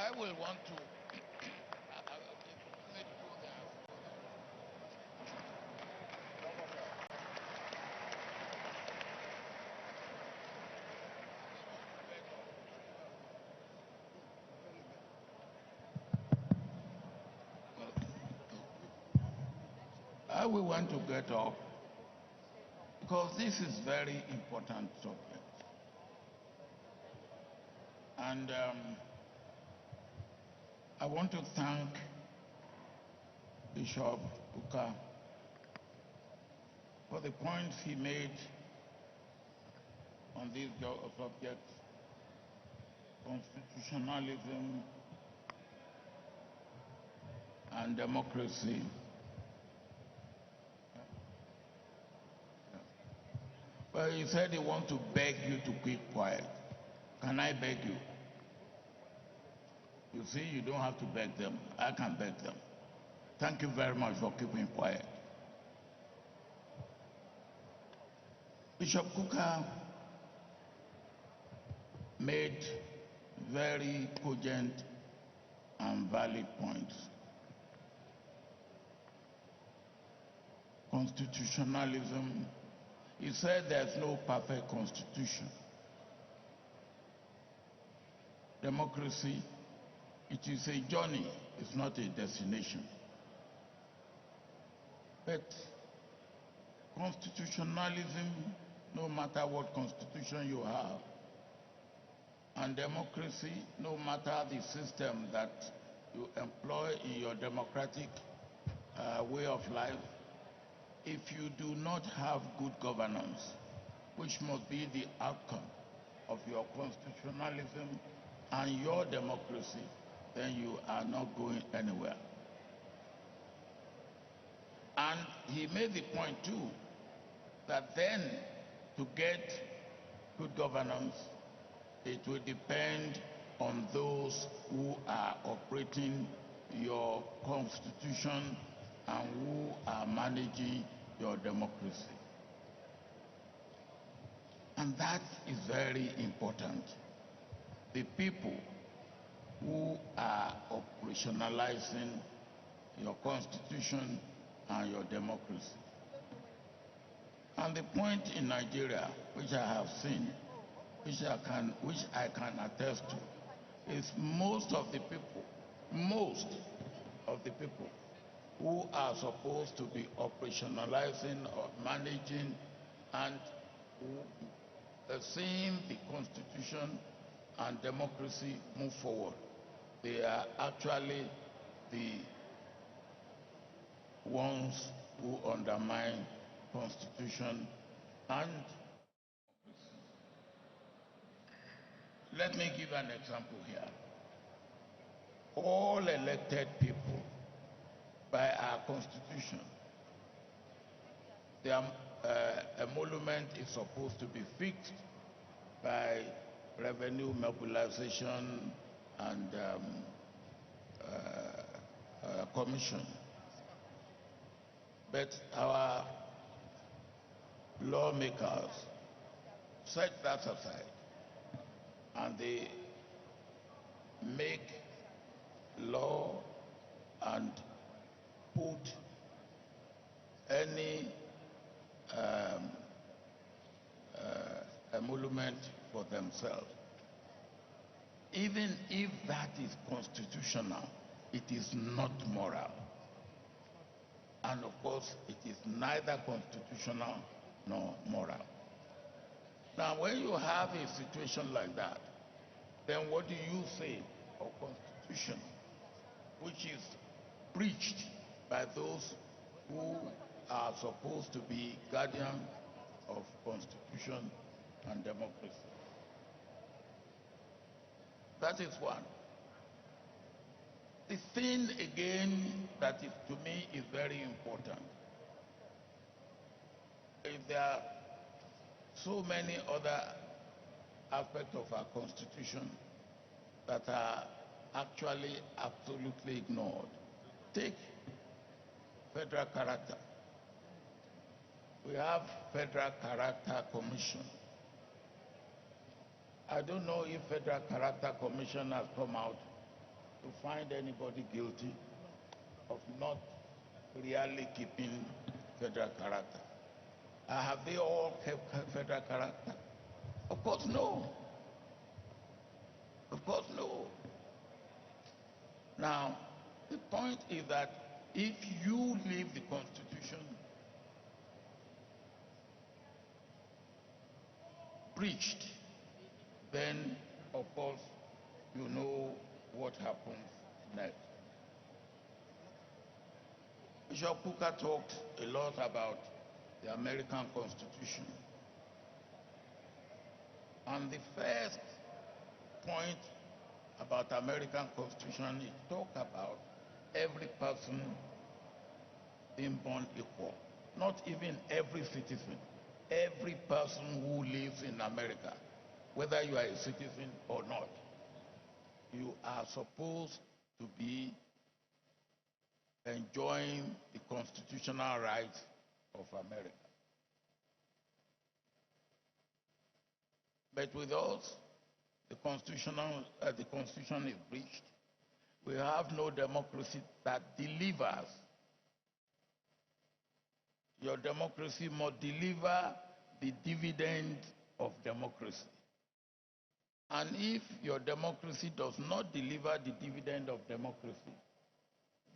I will want to. I will want to get up because this is very important subject. And I want to thank Bishop Buka for the points he made on these subjects: constitutionalism and democracy. Well, he said he wants to beg you to keep quiet. Can I beg you? You see, you don't have to beg them. I can beg them. Thank you very much for keeping quiet. Bishop Kuka made very cogent and valid points. Constitutionalism, he said there's no perfect constitution. Democracy, it is a journey, it's not a destination. But constitutionalism, no matter what constitution you have, and democracy, no matter the system that you employ in your democratic way of life, if you do not have good governance, which must be the outcome of your constitutionalism and your democracy, then you are not going anywhere. And he made the point too, that then to get good governance, it will depend on those who are operating your constitution and who are managing your democracy. And that is very important. The people who are operationalizing your constitution and your democracy. And the point in Nigeria, which I have seen, which I can attest to, is most of the people who are supposed to be operationalizing or managing and seeing the constitution and democracy move forward, they are actually the ones who undermine constitution and let me give an example here. All elected people by our constitution, their emolument is supposed to be fixed by revenue mobilization and commission. But our lawmakers set that aside and they make law and put any emolument for themselves. Even if that is constitutional, it is not moral. And of course, it is neither constitutional nor moral. Now, when you have a situation like that, then what do you say of constitution, which is preached by those who are supposed to be guardian of constitution and democracy? That is one. The thing again that is, to me, is very important. If there are so many other aspects of our constitution that are actually absolutely ignored. Take federal character. We have Federal Character Commission. I don't know if Federal Character Commission has come out to find anybody guilty of not really keeping federal character. Have they all kept federal character? Of course, no. Of course, no. Now, the point is that if you leave the Constitution breached, then, of course, you know what happens next. Bishop Kuka talked a lot about the American Constitution. And the first point about American Constitution is talk about every person being born equal. Not even every citizen. Every person who lives in America, whether you are a citizen or not, you are supposed to be enjoying the constitutional rights of America. But with us, the Constitution is breached. We have no democracy that delivers. Your democracy must deliver the dividend of democracy. And if your democracy does not deliver the dividend of democracy,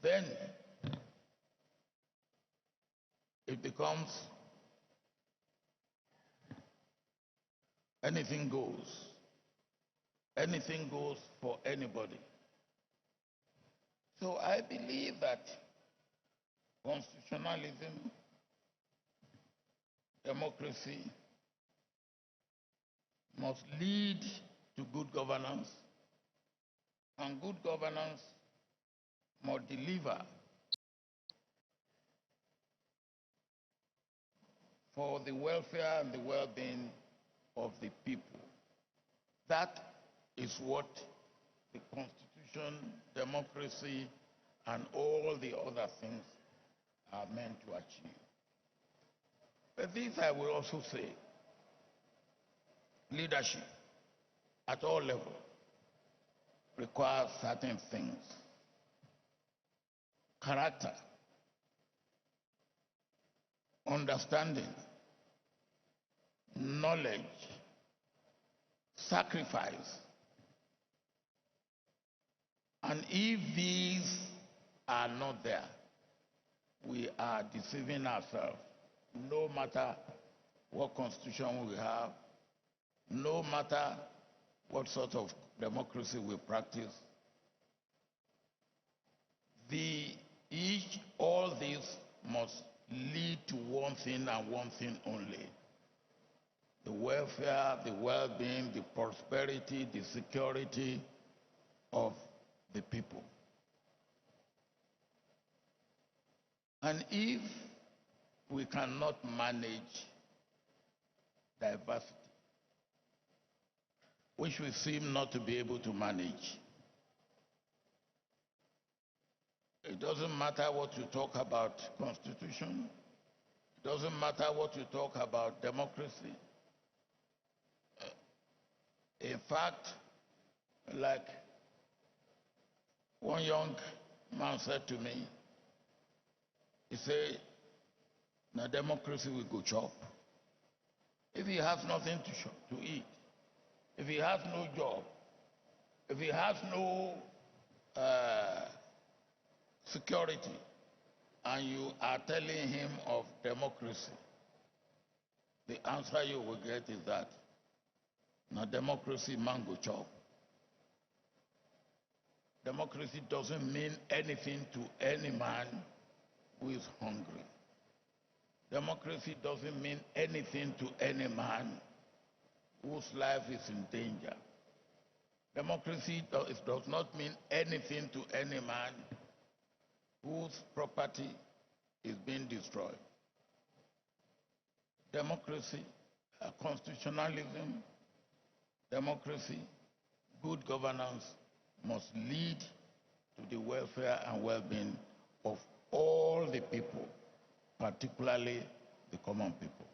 then it becomes anything goes. Anything goes for anybody. So I believe that constitutionalism, democracy must lead to good governance, and good governance must deliver for the welfare and the well-being of the people. That is what the Constitution, democracy, and all the other things are meant to achieve. But this I will also say, leadership at all levels requires certain things. Character, understanding, knowledge, sacrifice. And if these are not there, we are deceiving ourselves. No matter what constitution we have, no matter what sort of democracy we practice, all these must lead to one thing and one thing only: the welfare, the well-being, the prosperity, the security of the people. And if we cannot manage diversity, which we seem not to be able to manage, it doesn't matter what you talk about Constitution, it doesn't matter what you talk about democracy. In fact, like one young man said to me, he said, "Now democracy will go chop. If he has nothing to eat, if he has no job, if he has no security, and you are telling him of democracy, the answer you will get is that, now democracy man go chop." Democracy doesn't mean anything to any man who is hungry. Democracy doesn't mean anything to any man whose life is in danger. Democracy does not mean anything to any man whose property is being destroyed. Democracy, constitutionalism, democracy, good governance must lead to the welfare and well-being of all the people, particularly the common people.